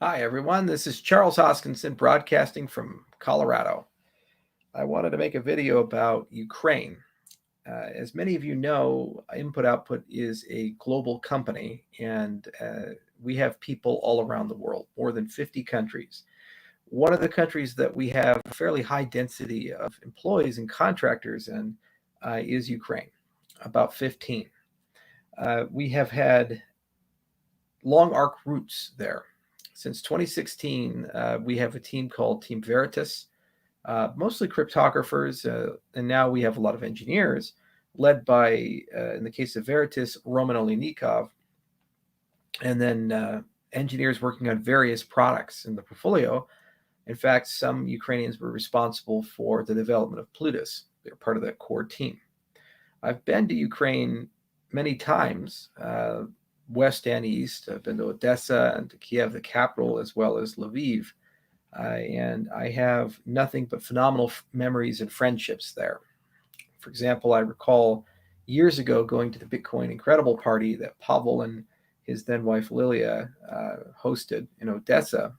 Hi, everyone. This is Charles Hoskinson broadcasting from Colorado. I wanted to make a video about Ukraine. As many of you know, Input Output is a global company, and we have people all around the world, more than 50 countries. One of the countries that we have a fairly high density of employees and contractors in is Ukraine, about 15. We have had long arc roots there. Since 2016, we have a team called Team Veritas, mostly cryptographers, and now we have a lot of engineers, led by, in the case of Veritas, Roman Olenikov, and then engineers working on various products in the portfolio. In fact, some Ukrainians were responsible for the development of Plutus. They're part of that core team. I've been to Ukraine many times, west and east. I've been to Odessa and to Kiev, the capital, as well as Lviv. And I have nothing but phenomenal memories and friendships there. For example, I recall years ago going to the Bitcoin Incredible Party that Pavel and his then wife Lilia hosted in Odessa,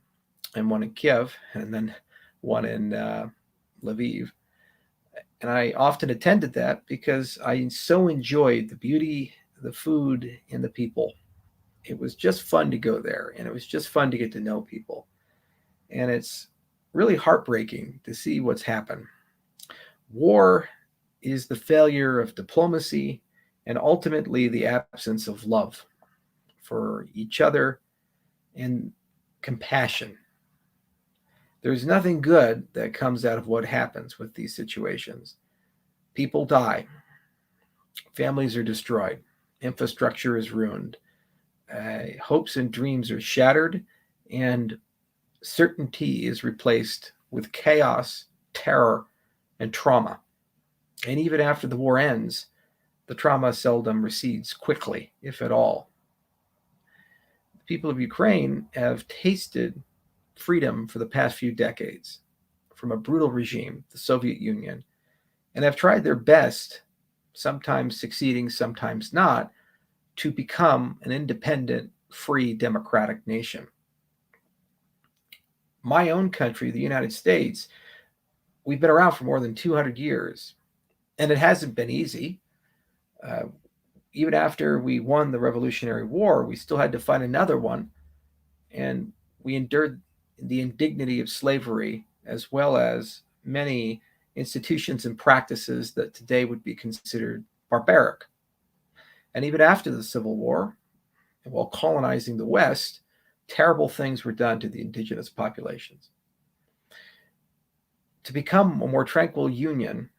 and one in Kiev, and then one in Lviv. And I often attended that because I so enjoyed the beauty, the food, and the people. It was just fun to go there, and it was just fun to get to know people. And it's really heartbreaking to see what's happened. War is the failure of diplomacy and ultimately the absence of love for each other and compassion. There's nothing good that comes out of what happens with these situations. People die, families are destroyed, infrastructure is ruined, hopes and dreams are shattered, and certainty is replaced with chaos, terror, and trauma. And even after the war ends, the trauma seldom recedes quickly, if at all. The people of Ukraine have tasted freedom for the past few decades from a brutal regime, the Soviet Union, and have tried their best, sometimes succeeding, sometimes not, to become an independent, free, democratic nation. My own country, the United States, we've been around for more than 200 years, and it hasn't been easy. Uh, Even after we won the Revolutionary War, we still had to fight another one, and we endured the indignity of slavery as well as many institutions and practices that today would be considered barbaric. And even after the Civil War, while colonizing the West, terrible things were done to the indigenous populations. To become a more tranquil union,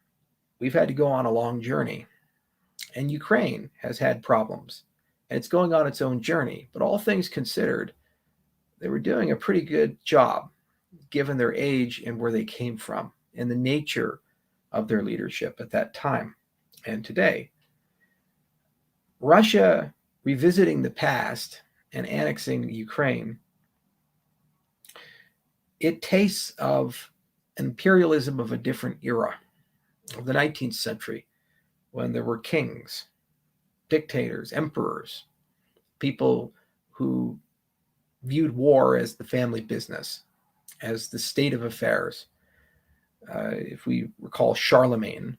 we've had to go on a long journey. And Ukraine has had problems, and it's going on its own journey. But all things considered, they were doing a pretty good job given their age and where they came from and the nature of their leadership at that time and today. Russia revisiting the past and annexing Ukraine, it tastes of imperialism of a different era, of the 19th century, when there were kings, dictators, emperors, people who viewed war as the family business, as the state of affairs. If we recall Charlemagne,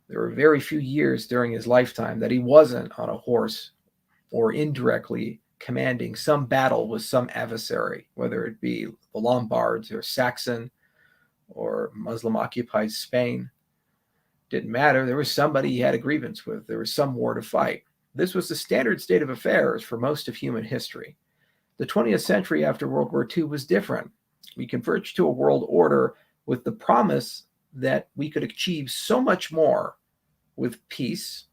there were very few years during his lifetime that he wasn't on a horse or indirectly commanding some battle with some adversary, whether it be the Lombards or Saxon or Muslim occupied Spain. Didn't matter. There was somebody he had a grievance with. There was some war to fight. This was the standard state of affairs for most of human history. The 20th century after World War II was different. We converged to a world order with the promise that we could achieve so much more with peace,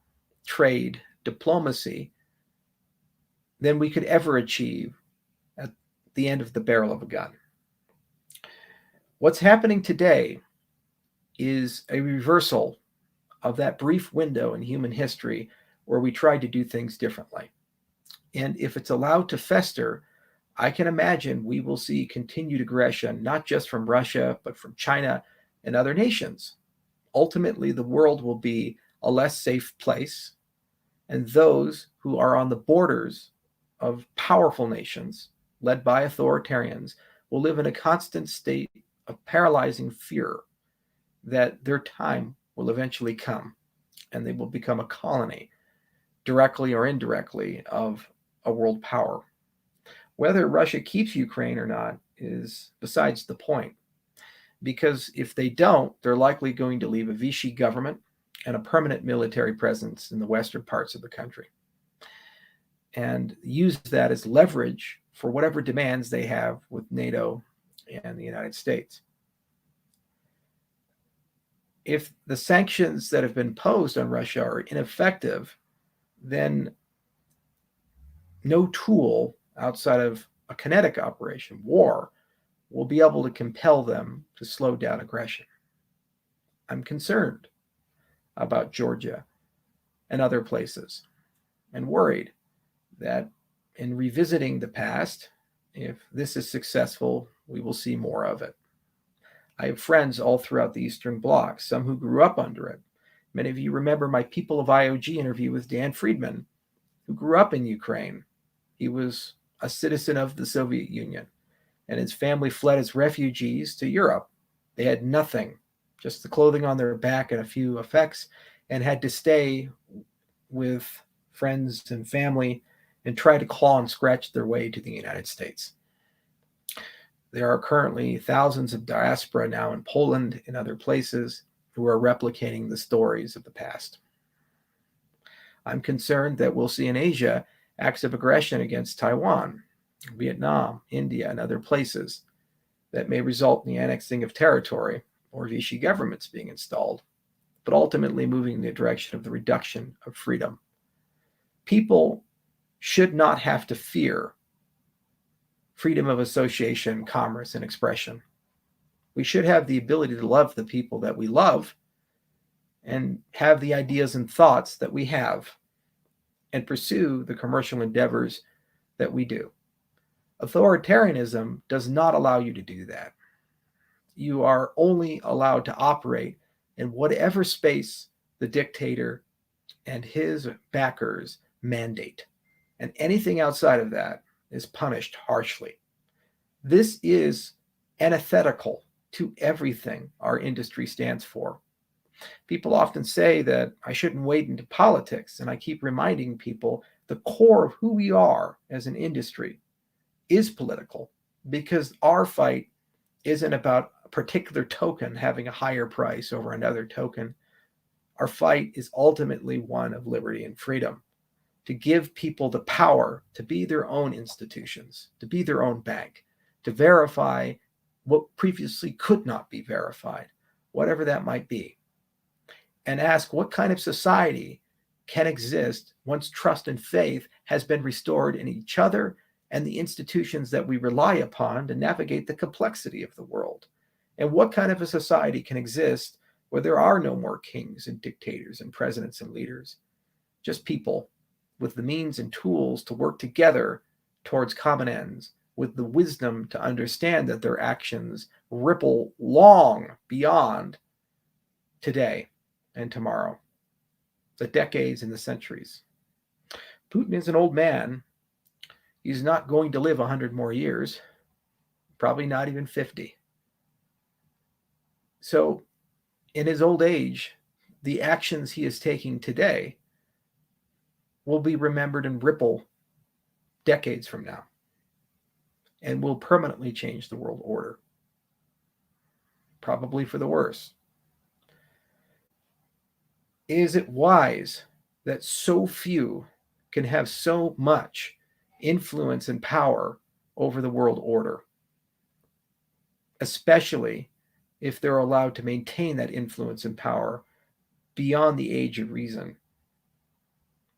trade, diplomacy than we could ever achieve at the end of the barrel of a gun. What's happening today is a reversal of that brief window in human history where we tried to do things differently. And if it's allowed to fester, I can imagine we will see continued aggression, not just from Russia, but from China and other nations. Ultimately, the world will be a less safe place, and those who are on the borders of powerful nations led by authoritarians, will live in a constant state of paralyzing fear that their time will eventually come and they will become a colony, directly or indirectly, of a world power. Whether Russia keeps Ukraine or not is besides the point, because if they don't, they're likely going to leave a Vichy government and a permanent military presence in the western parts of the country and use that as leverage for whatever demands they have with NATO and the United States. If the sanctions that have been imposed on Russia are ineffective, then no tool outside of a kinetic operation, war, will be able to compel them to slow down aggression. I'm concerned about Georgia and other places and worried that in revisiting the past, if this is successful, we will see more of it. I have friends all throughout the Eastern Bloc, some who grew up under it. Many of you remember my People of IOG interview with Dan Friedman, who grew up in Ukraine. He was a citizen of the Soviet Union, and his family fled as refugees to Europe. They had nothing, just the clothing on their back and a few effects, and had to stay with friends and family and try to claw and scratch their way to the United States. There are currently thousands of diaspora now in Poland and other places who are replicating the stories of the past. I'm concerned that we'll see in Asia acts of aggression against Taiwan, Vietnam, India, and other places that may result in the annexing of territory or Vichy governments being installed, but ultimately moving in the direction of the reduction of freedom. People should not have to fear freedom of association, commerce, and expression. We should have the ability to love the people that we love and have the ideas and thoughts that we have and pursue the commercial endeavors that we do. Authoritarianism does not allow you to do that. You are only allowed to operate in whatever space the dictator and his backers mandate. And anything outside of that is punished harshly. This is antithetical to everything our industry stands for. People often say that I shouldn't wade into politics, and I keep reminding people the core of who we are as an industry is political, because our fight isn't about a particular token having a higher price over another token. Our fight is ultimately one of liberty and freedom, to give people the power to be their own institutions, to be their own bank, to verify what previously could not be verified, whatever that might be, and ask what kind of society can exist once trust and faith has been restored in each other and the institutions that we rely upon to navigate the complexity of the world. And what kind of a society can exist where there are no more kings and dictators and presidents and leaders, just people with the means and tools to work together towards common ends, with the wisdom to understand that their actions ripple long beyond today and tomorrow, the decades and the centuries. Putin is an old man. He's not going to live 100 more years, probably not even 50. So in his old age, the actions he is taking today will be remembered and ripple decades from now and will permanently change the world order, probably for the worse. Is it wise that so few can have so much influence and power over the world order, especially if they're allowed to maintain that influence and power beyond the age of reason,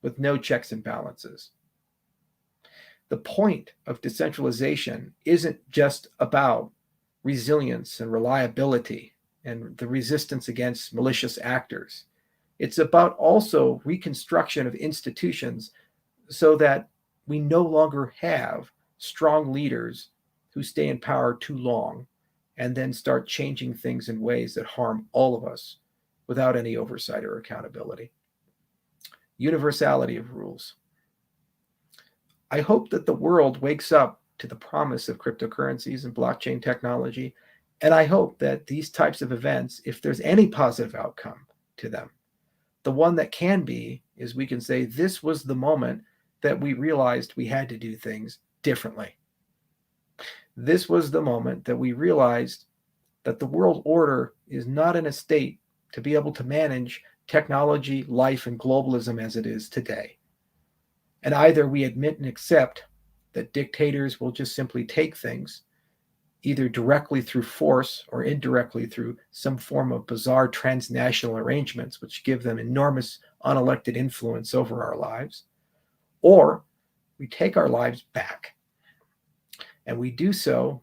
with no checks and balances? The point of decentralization isn't just about resilience and reliability and the resistance against malicious actors. It's about also reconstruction of institutions so that we no longer have strong leaders who stay in power too long and then start changing things in ways that harm all of us without any oversight or accountability. Universality of rules. I hope that the world wakes up to the promise of cryptocurrencies and blockchain technology. And I hope that these types of events, if there's any positive outcome to them, the one that can be is we can say this was the moment that we realized we had to do things differently. This was the moment that we realized that the world order is not in a state to be able to manage technology, life, and globalism as it is today. And either we admit and accept that dictators will just simply take things, either directly through force or indirectly through some form of bizarre transnational arrangements, which give them enormous unelected influence over our lives, or we take our lives back. And we do so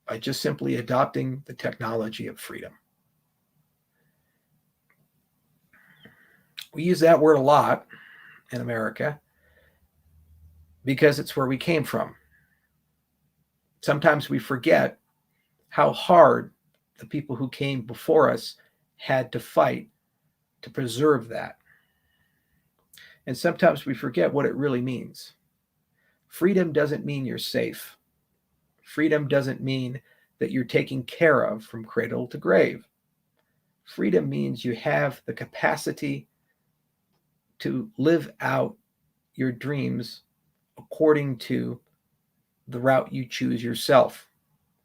by just simply adopting the technology of freedom. We use that word a lot in America because it's where we came from. Sometimes we forget how hard the people who came before us had to fight to preserve that. And sometimes we forget what it really means. Freedom doesn't mean you're safe. Freedom doesn't mean that you're taken care of from cradle to grave. Freedom means you have the capacity to live out your dreams according to the route you choose yourself.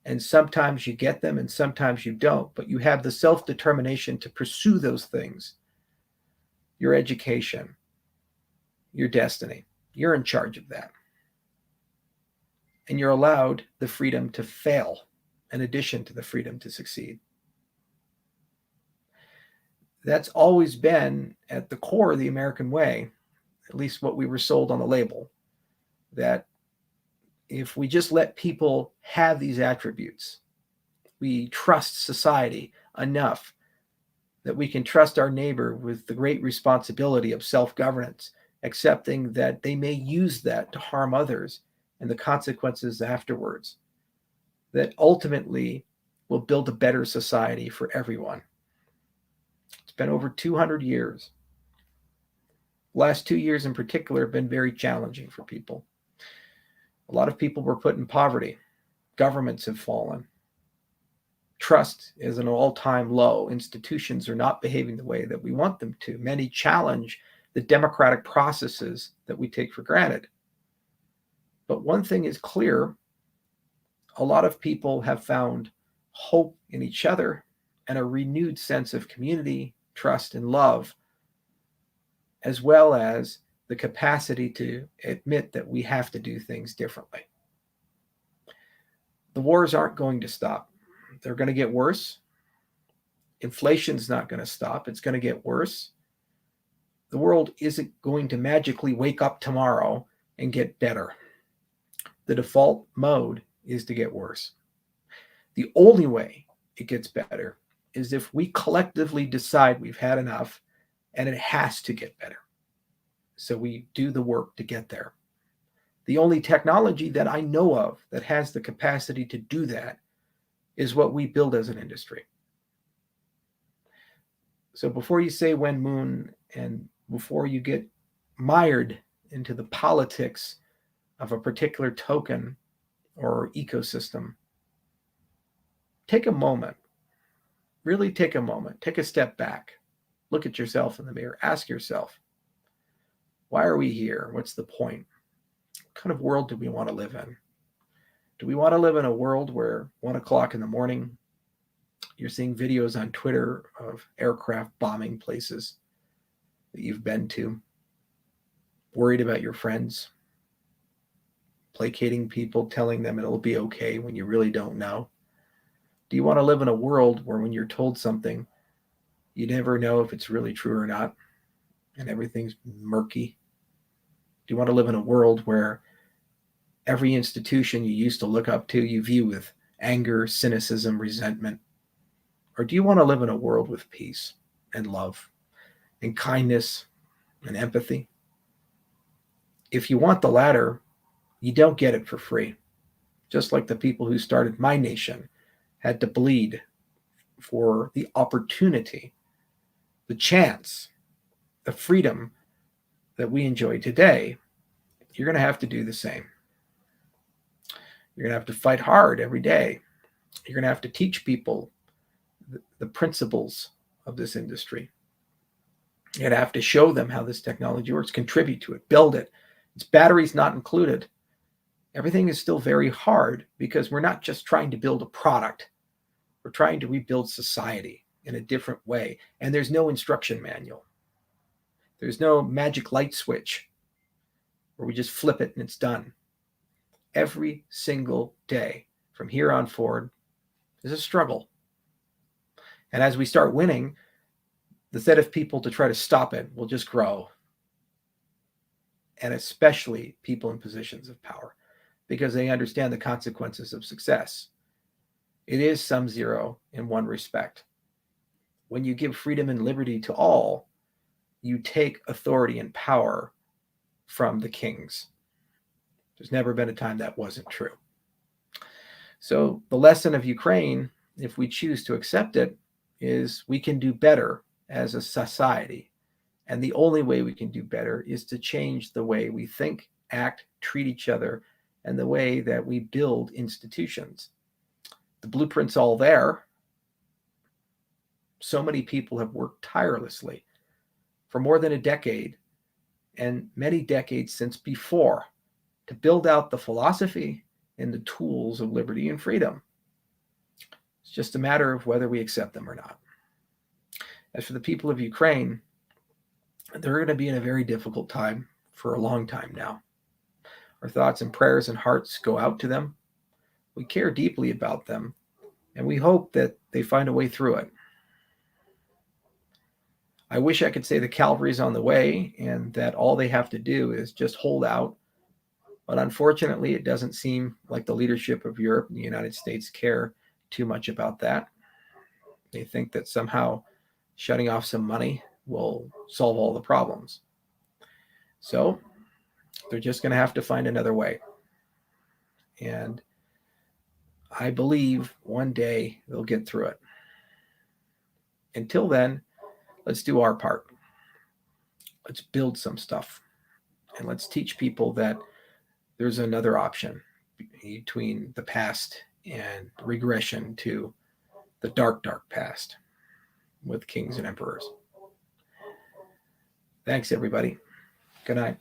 And sometimes you get them and sometimes you don't, but you have the self-determination to pursue those things. Your education, your destiny, you're in charge of that. And you're allowed the freedom to fail in addition to the freedom to succeed. That's always been at the core of the American way, at least what we were sold on the label, that if we just let people have these attributes, we trust society enough that we can trust our neighbor with the great responsibility of self-governance, accepting that they may use that to harm others and the consequences afterwards, that ultimately will build a better society for everyone. It's been over 200 years. The last 2 years in particular have been very challenging for people. A lot of people were put in poverty. Governments have fallen. Trust is at an all-time low. Institutions are not behaving the way that we want them to. Many challenge the democratic processes that we take for granted. But one thing is clear, a lot of people have found hope in each other and a renewed sense of community, trust, and love, as well as the capacity to admit that we have to do things differently. The wars aren't going to stop. They're going to get worse. Inflation's not going to stop. It's going to get worse. The world isn't going to magically wake up tomorrow and get better. The default mode is to get worse. The only way it gets better is if we collectively decide we've had enough and it has to get better. So we do the work to get there. The only technology that I know of that has the capacity to do that is what we build as an industry. So before you say when moon and before you get mired into the politics of a particular token or ecosystem, take a moment, really take a moment, take a step back, look at yourself in the mirror, ask yourself, why are we here? What's the point? What kind of world do we want to live in? Do we want to live in a world where 1 o'clock in the morning, you're seeing videos on Twitter of aircraft bombing places that you've been to, worried about your friends, placating people, telling them it'll be okay when you really don't know? Do you want to live in a world where when you're told something, you never know if it's really true or not, and everything's murky? Do you want to live in a world where every institution you used to look up to, you view with anger, cynicism, resentment? Or do you want to live in a world with peace and love and kindness and empathy? If you want the latter, you don't get it for free. Just like the people who started my nation had to bleed for the opportunity, the chance, the freedom that we enjoy today, you're going to have to do the same. You're going to have to fight hard every day. You're going to have to teach people the principles of this industry. You're going to have to show them how this technology works, contribute to it, build it. Its batteries not included. Everything is still very hard because we're not just trying to build a product. We're trying to rebuild society in a different way. And there's no instruction manual. There's no magic light switch where we just flip it and it's done. Every single day from here on forward is a struggle. And as we start winning, the set of people to try to stop it will just grow. And especially people in positions of power, because they understand the consequences of success. It is sum zero in one respect. When you give freedom and liberty to all, you take authority and power from the kings. There's never been a time that wasn't true. So the lesson of Ukraine, if we choose to accept it, is we can do better as a society. And the only way we can do better is to change the way we think, act, treat each other, and the way that we build institutions. The blueprint's all there. So many people have worked tirelessly for more than a decade and many decades since before to build out the philosophy and the tools of liberty and freedom. It's just a matter of whether we accept them or not. As for the people of Ukraine, they're going to be in a very difficult time for a long time now. Our thoughts and prayers and hearts go out to them. We care deeply about them, and we hope that they find a way through it. I wish I could say the cavalry's on the way and that all they have to do is just hold out. But unfortunately, it doesn't seem like the leadership of Europe and the United States care too much about that. They think that somehow shutting off some money will solve all the problems. So they're just going to have to find another way. And I believe one day they'll get through it. Until then, let's do our part. Let's build some stuff. And let's teach people that there's another option between the past and regression to the dark, dark past with kings and emperors. Thanks, everybody. Good night.